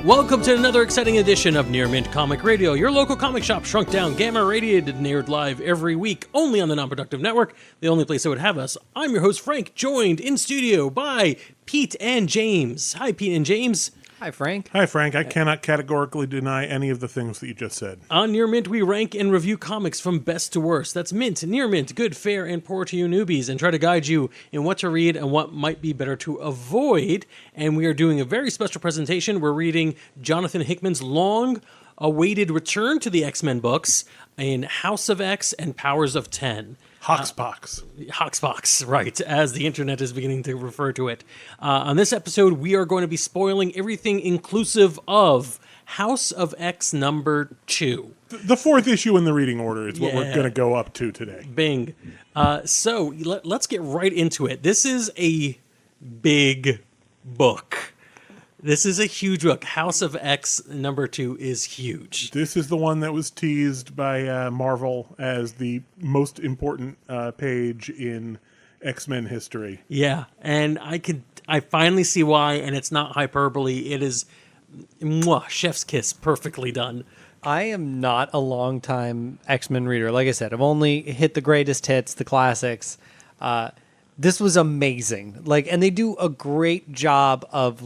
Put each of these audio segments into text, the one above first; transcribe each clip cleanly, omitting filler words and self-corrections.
Welcome to another exciting edition of Near Mint Comic Radio, your local comic shop shrunk down, gamma radiated, and aired live every week, only on the Non-Productive Network, the only place that would have us. I'm your host, Frank, joined in studio by Pete and James. Hi, Pete and James. Hi, Frank. Hi, Frank. I cannot categorically deny any of the things that you just said. On Near Mint, we rank and review comics from best to worst. That's Mint, Near Mint, good, fair, and poor to you newbies, and try to guide you in what to read and what might be better to avoid. And we are doing a very special presentation. We're reading Jonathan Hickman's long-awaited return to the X-Men books in House of X and Powers of 10. Hoxpox. Hoxpox, right, as the internet is beginning to refer to it. On this episode, we are going to be spoiling everything inclusive of House of X number 2. The fourth issue in the reading order is what we're going to go up to today. Bing. So let's get right into it. This is a big book. This is a huge book. House of X number 2 is huge. This is the one that was teased by Marvel as the most important page in X-Men history. Yeah, and I finally see why, and it's not hyperbole. It is chef's kiss, perfectly done. I am not a long-time X-Men reader. Like I said, I've only hit the greatest hits, the classics. This was amazing. And they do a great job of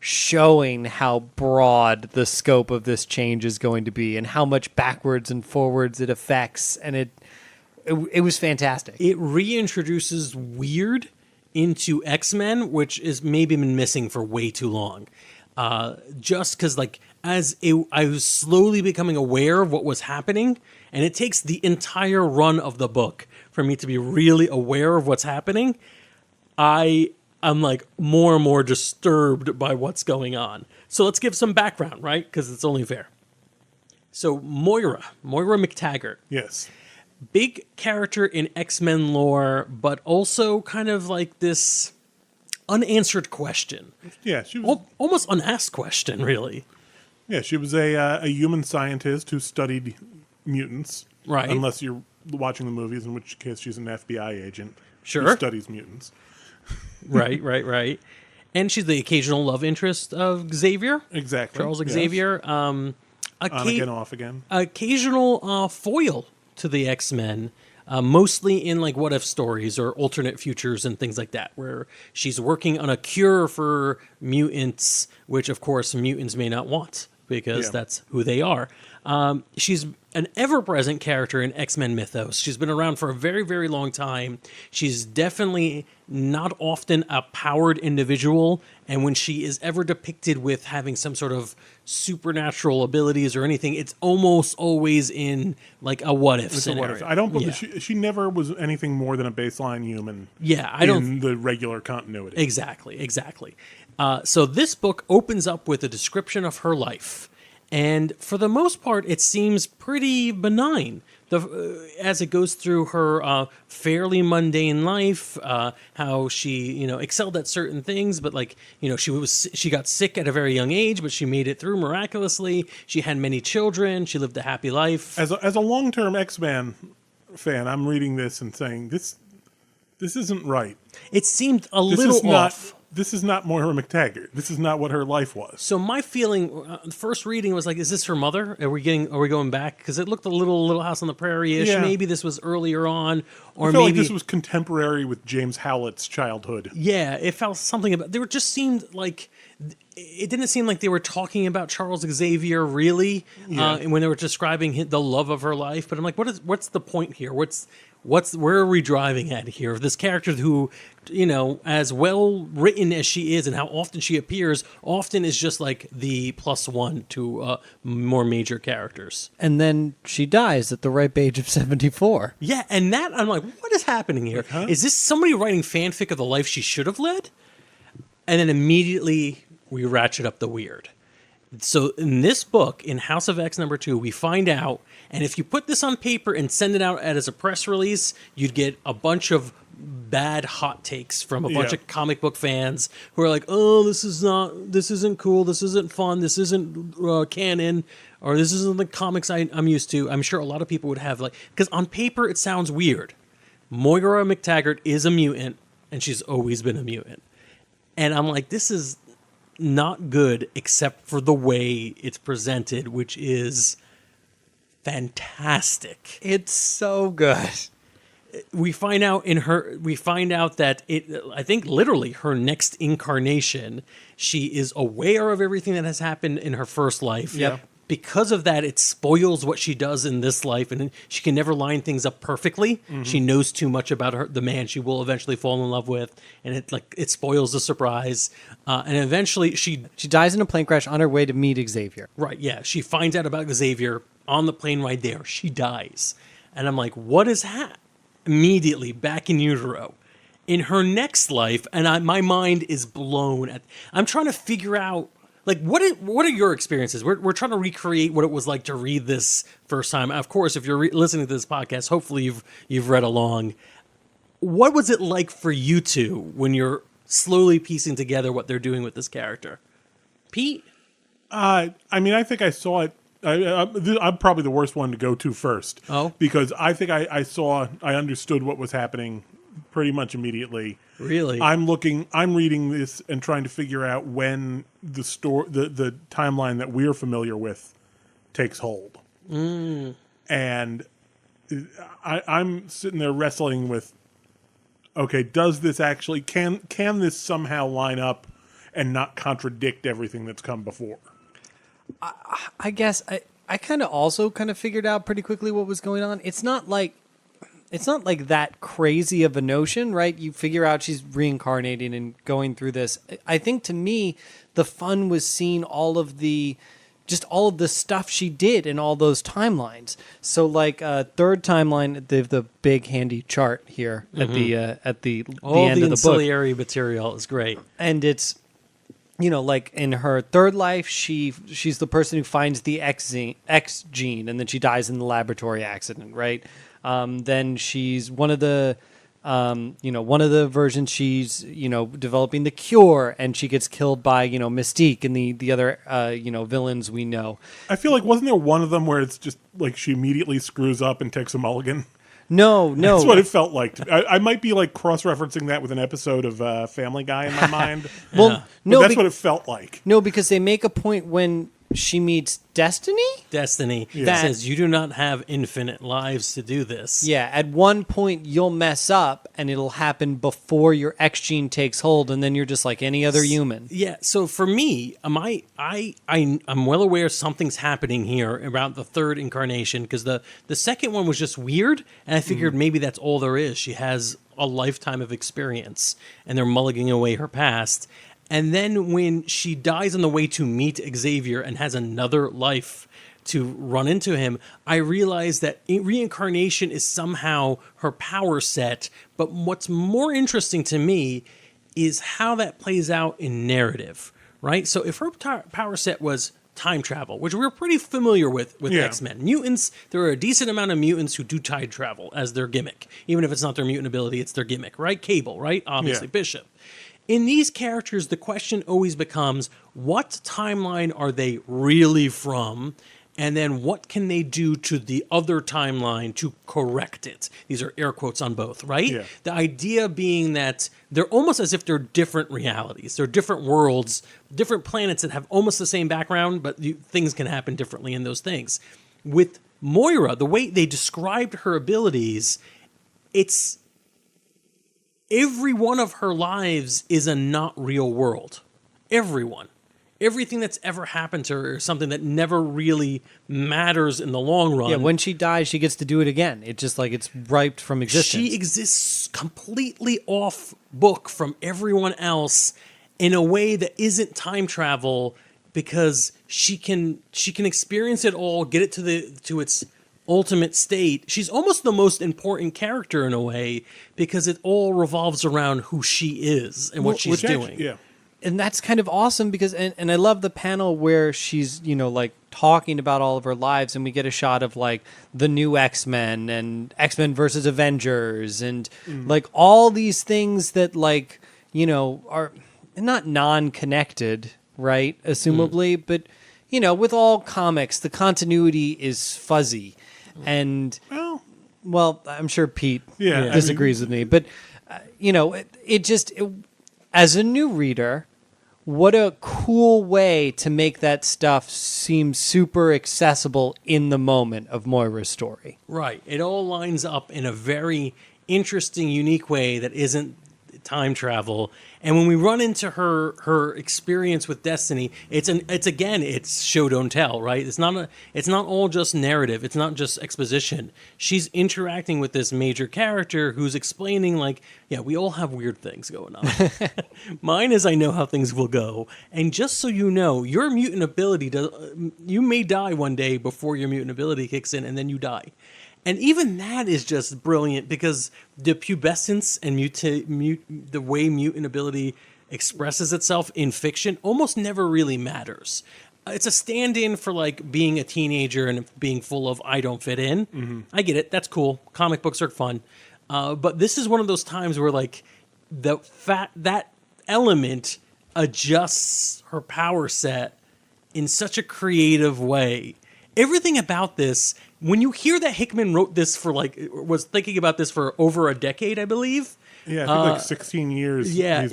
showing how broad the scope of this change is going to be and how much backwards and forwards it affects, and it was fantastic. It reintroduces weird into X-Men, which is maybe been missing for way too long. Just because I was slowly becoming aware of what was happening, and it takes the entire run of the book for me to be really aware of what's happening. I'm more and more disturbed by what's going on. So let's give some background, right? Because it's only fair. So Moira McTaggart. Yes. Big character in X-Men lore, but also kind of like this unanswered question. Yeah, she was almost unasked question, really. Yeah, she was a human scientist who studied mutants. Right. Unless you're watching the movies, in which case she's an FBI agent Sure. who studies mutants. Right. And she's the occasional love interest of Xavier. Exactly. Charles yes. Xavier. On again, off again. Occasional foil to the X-Men, mostly in what if stories or alternate futures and things like that, where she's working on a cure for mutants, which of course mutants may not want because that's who they are. She's an ever-present character in X-Men mythos. She's been around for a very, very long time. She's definitely not often a powered individual, and when she is ever depicted with having some sort of supernatural abilities or anything, it's almost always in a what-if scenario. I don't believe she never was anything more than a baseline human. Yeah, in the regular continuity. Exactly. So this book opens up with a description of her life. And for the most part, it seems pretty benign. As it goes through her fairly mundane life, how she excelled at certain things, but she got sick at a very young age, but she made it through miraculously. She had many children. She lived a happy life. As a long-term X-Men fan, I'm reading this and saying this isn't right. It seemed a little off. This is not Moira McTaggart. This is not what her life was. So my feeling, the first reading was is this her mother? Are we going back? Because it looked a Little House on the Prairie-ish. Yeah. Maybe this was earlier on, or I felt maybe this was contemporary with James Howlett's childhood. Yeah, it felt something about. It didn't seem like they were talking about Charles Xavier really, when they were describing the love of her life. But I'm what's the point here? Where are we driving at here? This character who, as well written as she is and how often she appears, often is just the +1 to more major characters. And then she dies at the ripe age of 74. Yeah, and that, I'm what is happening here? Huh? Is this somebody writing fanfic of the life she should have led? And then immediately we ratchet up the weird. So in this book, in House of X number 2, we find out, and if you put this on paper and send it out as a press release, you'd get a bunch of bad hot takes from a bunch of comic book fans who are oh, this isn't cool, this isn't fun, this isn't canon, or this isn't the comics I'm used to. I'm sure a lot of people would have because on paper it sounds weird. Moira McTaggart is a mutant, and she's always been a mutant. And I'm this is not good except for the way it's presented, which is fantastic. It's so good. We find out that I think literally her next incarnation, she is aware of everything that has happened in her first life. Yep. Because of that, it spoils what she does in this life, and she can never line things up perfectly. Mm-hmm. She knows too much about the man she will eventually fall in love with, and it spoils the surprise. And eventually, she dies in a plane crash on her way to meet Xavier. Right? Yeah, she finds out about Xavier on the plane ride there. She dies, and I'm like, what is that? Immediately back in utero. In her next life, and my mind is blown. I'm trying to figure out. Like, what are your experiences? We're trying to recreate what it was like to read this first time. Of course, if you're listening to this podcast, hopefully you've read along. What was it like for you two when you're slowly piecing together what they're doing with this character? Pete? I mean, I think I saw it. I'm probably the worst one to go to first. Oh? Because I think I understood what was happening pretty much immediately. Really? I'm reading this and trying to figure out when the timeline that we're familiar with takes hold. And I'm sitting there wrestling with, okay, does this actually, can this somehow line up and not contradict everything that's come before? I guess I kind of also figured out pretty quickly what was going on. It's not like that crazy of a notion, right? You figure out she's reincarnating and going through this. I think to me, the fun was seeing all of the stuff she did in all those timelines. So like third timeline, they have the big handy chart here at the end of the book. All the ancillary material is great. And it's, like in her third life, she's the person who finds the X gene, and then she dies in the laboratory accident, right? Then she's one of the versions she's, developing the cure, and she gets killed by, Mystique and the other, villains we know. I feel like, wasn't there one of them where it's just like she immediately screws up and takes a mulligan? No. That's what it felt like. I might be like cross-referencing that with an episode of Family Guy in my mind. Well, no, that's what it felt like. No, because they make a point when she meets Destiny? Destiny. That says you do not have infinite lives to do this. Yeah, at one point you'll mess up and it'll happen before your X gene takes hold, and then you're just like any other human. Yeah, so for me, I'm well aware something's happening here around the third incarnation, because the second one was just weird, and I figured maybe that's all there is. She has a lifetime of experience, and they're mulliganing away her past. And then when she dies on the way to meet Xavier and has another life to run into him, I realized that reincarnation is somehow her power set. But what's more interesting to me is how that plays out in narrative, right? So if her power set was time travel, which we're pretty familiar with X-Men. Mutants, there are a decent amount of mutants who do time travel as their gimmick. Even if it's not their mutant ability, it's their gimmick, right? Cable, right? Obviously, Bishop. In these characters, the question always becomes, what timeline are they really from? And then what can they do to the other timeline to correct it? These are air quotes on both, right? Yeah. The idea being that they're almost as if they're different realities. They're different worlds, different planets that have almost the same background, but things can happen differently in those things. With Moira, the way they described her abilities, it's... every one of her lives is a not real world. Everyone. Everything that's ever happened to her is something that never really matters in the long run. Yeah, when she dies, she gets to do it again. It's just like it's wiped from existence. She exists completely off book from everyone else in a way that isn't time travel, because she can experience it all, get it to its ultimate state. She's almost the most important character in a way, because it all revolves around who she is and what she's doing. Yeah. And that's kind of awesome, because and I love the panel where she's, like talking about all of her lives, and we get a shot of like the new X-Men and X-Men versus Avengers and like all these things that like, are not non-connected, right? Assumably, but with all comics, the continuity is fuzzy. And well, I'm sure Pete disagrees with me, but it just as a new reader, what a cool way to make that stuff seem super accessible in the moment of Moira's story. Right. It all lines up in a very interesting, unique way that isn't time travel. And when we run into her experience with Destiny, it's show don't tell, right? It's not all just narrative. It's not just exposition. She's interacting with this major character who's explaining, like, yeah, we all have weird things going on. Mine is I know how things will go. And just so you know, your mutant ability you may die one day before your mutant ability kicks in, and then you die. And even that is just brilliant because the pubescence and the way mutant ability expresses itself in fiction almost never really matters. It's a stand-in for like being a teenager and being full of I don't fit in. Mm-hmm. I get it. That's cool. Comic books are fun. But this is one of those times where like that element adjusts her power set in such a creative way. Everything about this, when you hear that Hickman wrote this was thinking about this for over a decade, I believe. Yeah, I think like 16 years. Yeah,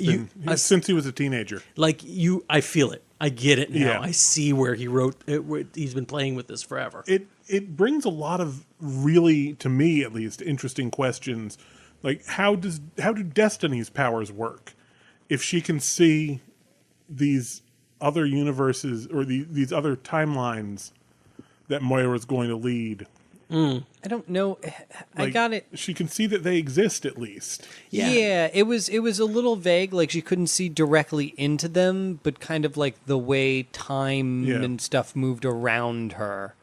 since he was a teenager. I feel it. I get it now. Yeah. I see where he wrote it. He's been playing with this forever. It brings a lot of really, to me at least, interesting questions. Like how do Destiny's powers work? If she can see these other universes or these other timelines that Moira's going to lead. I don't know. I got it. She can see that they exist at least. Yeah, it was a little vague. Like she couldn't see directly into them, but kind of like the way time and stuff moved around her.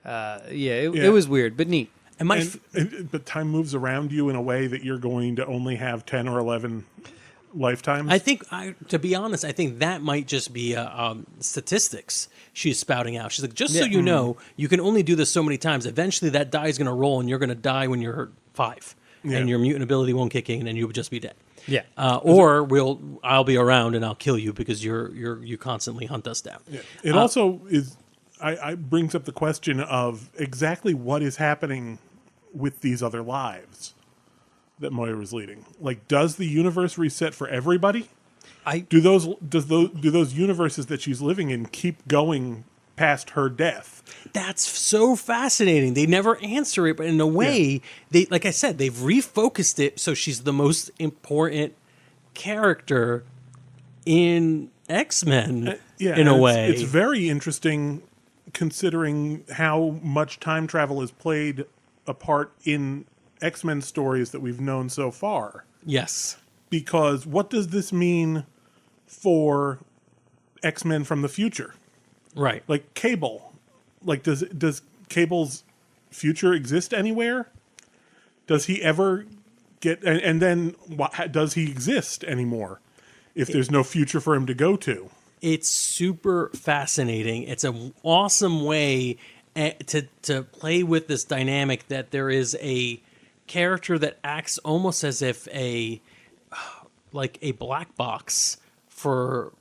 It was weird, but neat. But time moves around you in a way that you're going to only have 10 or 11 lifetimes. I think, to be honest, I think that might just be statistics she's spouting out. She's like, just so you know, you can only do this so many times. Eventually, that die is going to roll, and you're going to die when you're 5, and your mutant ability won't kick in, and you'll just be dead. Yeah. I'll be around and I'll kill you because you constantly hunt us down. Yeah. It also is. I brings up the question of exactly what is happening with these other lives that Moira's leading. Like, does the universe reset for everybody? Do those universes that she's living in keep going past her death? That's so fascinating. They never answer it, but in a way, they, like I said, they've refocused it so she's the most important character in X-Men. In a way, it's very interesting considering how much time travel is played a part in X-Men stories that we've known so far. Yes. Because what does this mean for X-Men from the future? Right. Like Cable. Like, does Cable's future exist anywhere? Does he ever get... And then does he exist anymore if there's no future for him to go to? It's super fascinating. It's an awesome way to play with this dynamic that there is a character that acts almost as if a black box for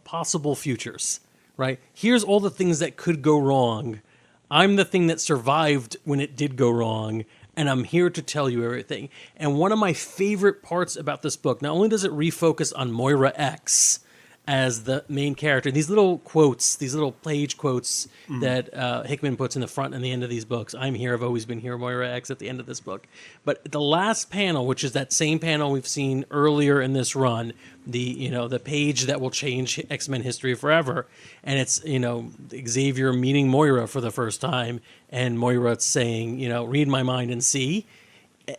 possible futures, right? Here's all the things that could go wrong. I'm the thing that survived when it did go wrong, and I'm here to tell you everything. And one of my favorite parts about this book, not only does it refocus on Moira X as the main character, these little quotes, these little page quotes that Hickman puts in the front and the end of these books. I'm here, I've always been here, Moira X at the end of this book. But the last panel, which is that same panel we've seen earlier in this run, the page that will change X-Men history forever, and it's Xavier meeting Moira for the first time, and Moira saying, read my mind and see,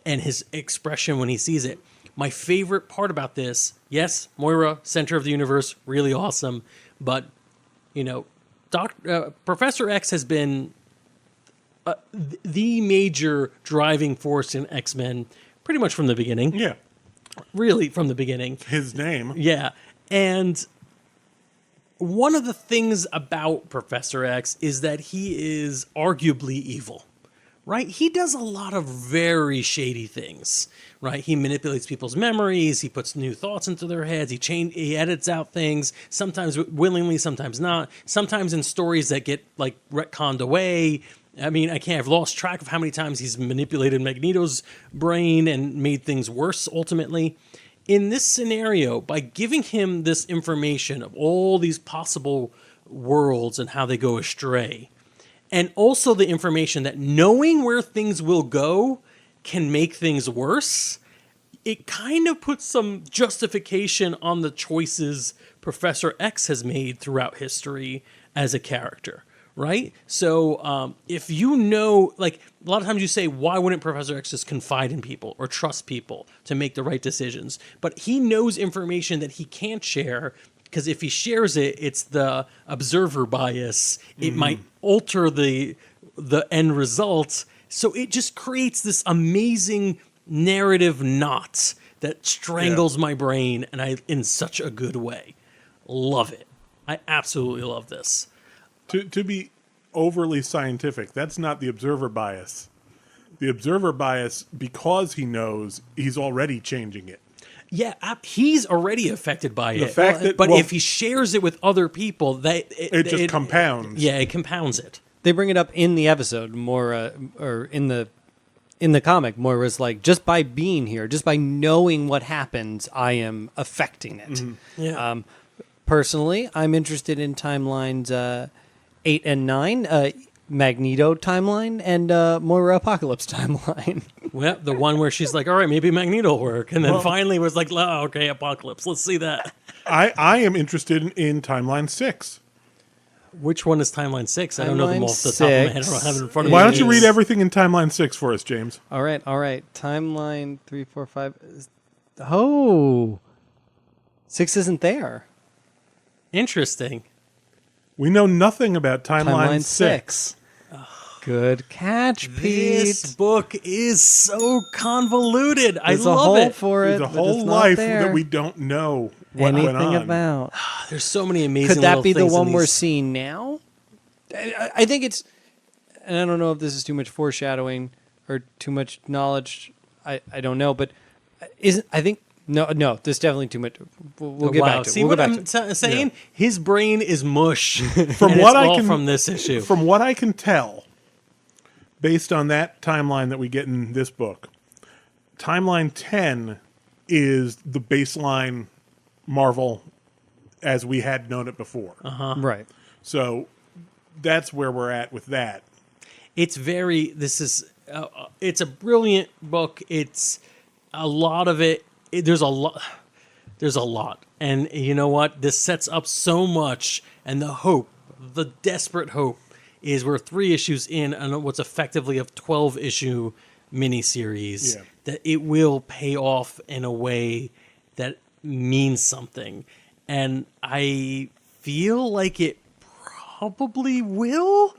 and his expression when he sees it. My favorite part about this, yes, Moira, center of the universe, really awesome, but, Professor X has been the major driving force in X-Men pretty much from the beginning. Yeah. Really, from the beginning. His name. Yeah. And one of the things about Professor X is that he is arguably evil. Right? He does a lot of very shady things, right? He manipulates people's memories. He puts new thoughts into their heads. He edits out things, sometimes willingly, sometimes not. Sometimes in stories that get like retconned away. I mean, I've lost track of how many times he's manipulated Magneto's brain and made things worse ultimately. in this scenario, by giving him this information of all these possible worlds and how they go astray, and also the information that knowing where things will go can make things worse, it kind of puts some justification on the choices Professor X has made throughout history as a character, right? So if you know, like a lot of times you say, why wouldn't Professor X just confide in people or trust people to make the right decisions? But he knows information that he can't share because if he shares it, it's the observer bias. It might alter the end result. So it just creates this amazing narrative knot that strangles my brain, and I in such a good way. Love it. I absolutely love this. To be overly scientific, that's not the observer bias. The observer bias, because he knows, he's already changing it. Yeah, he's already affected by The it. fact that- but well- if he shares it with other people, It just compounds. Yeah, it compounds it. They bring it up in the episode more, or in the comic. Moira's like, just by being here, just by knowing what happens, I am affecting it. Yeah. Personally, I'm interested in timelines 8 and 9, Magneto timeline, and Moira Apocalypse timeline. Well, the one where she's like, all right, maybe Magneto will work. And then finally was like, oh, okay, Apocalypse. Let's see that. I am interested in Timeline 6. Which one is Timeline 6? I don't know them Timeline off the top of my head. I 6 don't have it in front of me. Why don't you is- read everything in Timeline 6 for us, James? All right. Timeline 3, 4, 5. Oh, 6 isn't there. Interesting. We know nothing about Timeline, Timeline 6. Good catch, This Pete. book is so convoluted. There's I a love hole it. for it. There's a but whole it's not life there. that we don't know what went Anything on. about. There's so many amazing Could that little be the things in one we're these- seeing now? I think it's, and I don't know if this is too much foreshadowing or too much knowledge. I don't know, but isn't I think no, there's definitely too much. We'll get back to it. See We'll what get back to I'm it. saying? His brain is mush. From and what it's I all can- from this issue. From what I can tell, based on that timeline that we get in this book, Timeline 10 is the baseline Marvel as we had known it before. Right. So that's where we're at with that. It's very. This is. It's a brilliant book. It's a lot of it. There's a lot. There's a lot, and you know what? This sets up so much, and the hope, the desperate hope, is we're 3 issues in on what's effectively a 12-issue miniseries. Yeah. That it will pay off in a way that means something, and I feel like it probably will.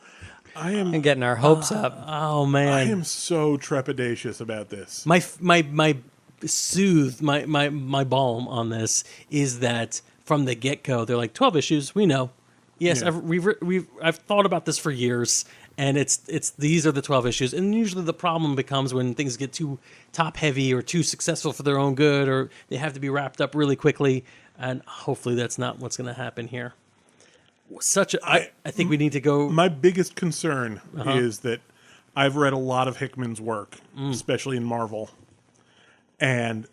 And getting our hopes up. Oh man, I am so trepidatious about this. my balm on this is that from the get-go they're like 12 issues, we know. Yes, Yeah. I've thought about this for years, and it's these are the 12 issues, and usually the problem becomes when things get too top heavy or too successful for their own good, or they have to be wrapped up really quickly, and hopefully that's not what's going to happen here. I think we need to go. My biggest concern is that I've read a lot of Hickman's work, especially in Marvel, and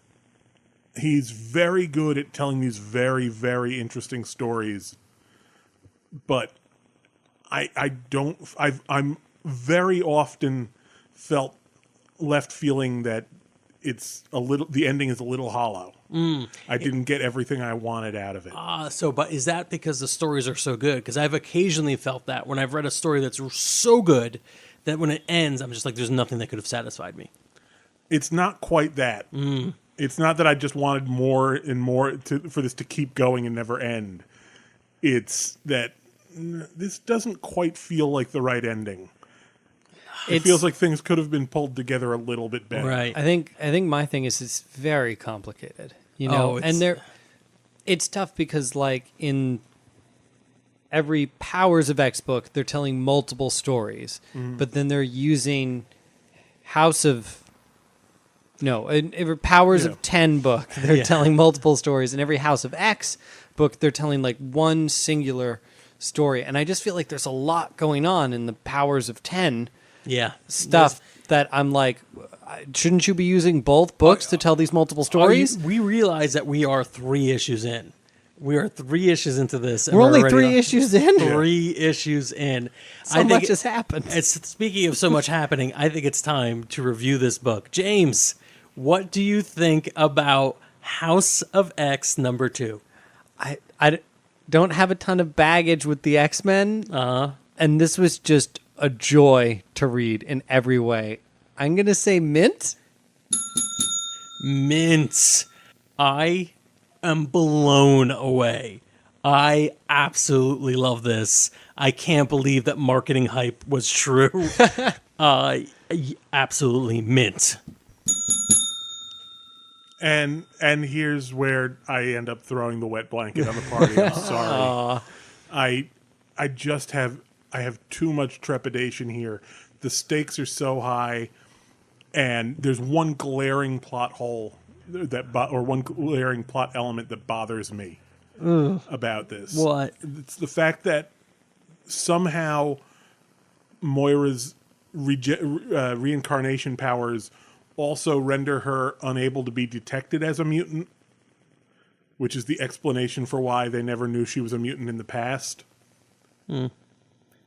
he's very good at telling these very, very interesting stories. But I'm very often felt left feeling that the ending is a little hollow. I didn't get everything I wanted out of it. But is that because the stories are so good? Because I've occasionally felt that when I've read a story that's so good that when it ends, I'm just like, there's nothing that could have satisfied me. It's not quite that. It's not that I just wanted more and more for this to keep going and never end. It's that this doesn't quite feel like the right ending. It feels like things could have been pulled together a little bit better. Right. I think my thing is it's very complicated, you know, and it's tough because like in every Powers of X book, they're telling multiple stories, but then they're using Powers of 10 book, they're telling multiple stories. In every House of X book, they're telling like one singular story. And I just feel like there's a lot going on in the Powers of 10 Yeah. stuff that I'm like, shouldn't you be using both books to tell these multiple stories? We realize that we are 3 issues in. We are 3 issues into this. And We're only already 3 issues in. 3 issues in. So much has happened. Speaking of so much happening, I think it's time to review this book. James, what do you think about House of X number 2? I don't have a ton of baggage with the X-Men, and this was just a joy to read in every way. I'm going to say mint. Mint. I am blown away. I absolutely love this. I can't believe that marketing hype was true. Absolutely mint. And here's where I end up throwing the wet blanket on the party. I'm sorry. I just have too much trepidation here. The stakes are so high, and there's one glaring plot hole or one glaring plot element that bothers me about this. What? It's the fact that somehow Moira's reincarnation powers also render her unable to be detected as a mutant, which is the explanation for why they never knew she was a mutant in the past.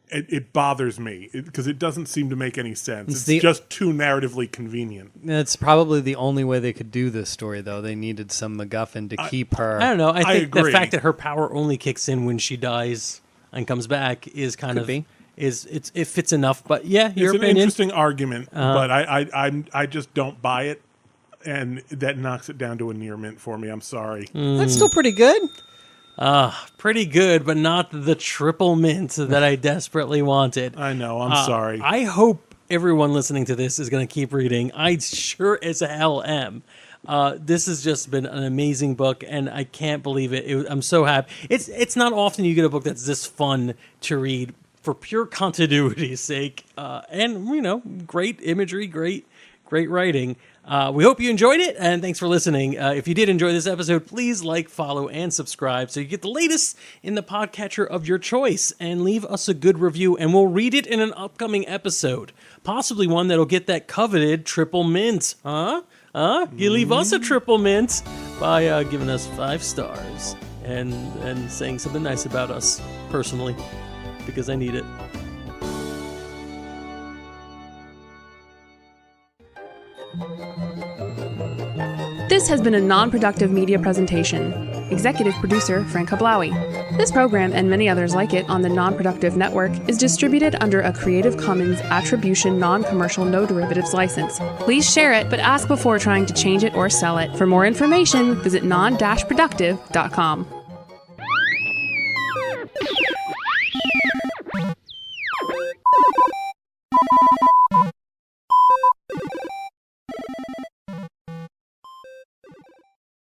It bothers me because it doesn't seem to make any sense. It's just too narratively convenient. It's probably the only way they could do this story, though. They needed some MacGuffin to keep her. I don't know. I think the agree. fact that her power only kicks in when she dies and comes back is kind Could of be. it fits enough. But yeah, your It's an opinion. interesting argument, but I just don't buy it, and that knocks it down to a near mint for me. I'm sorry. That's still pretty good. Pretty good, but not the triple mint that I desperately wanted. I know. I'm sorry. I hope everyone listening to this is going to keep reading. I sure as hell am. This has just been an amazing book, and I can't believe it. I'm so happy. It's not often you get a book that's this fun to read for pure continuity's sake, and great imagery, great writing. We hope you enjoyed it, and thanks for listening. If you did enjoy this episode, please like, follow, and subscribe so you get the latest in the podcatcher of your choice, and leave us a good review, and we'll read it in an upcoming episode. Possibly one that'll get that coveted triple mint. You leave us a triple mint by giving us 5 stars and saying something nice about us personally, because I need it. This has been a non-productive media presentation. Executive producer Frank Hablawi. This program and many others like it on the Non-Productive Network is distributed under a Creative Commons Attribution Non-Commercial No Derivatives license. Please share it, but ask before trying to change it or sell it. For more information, visit non-productive.com.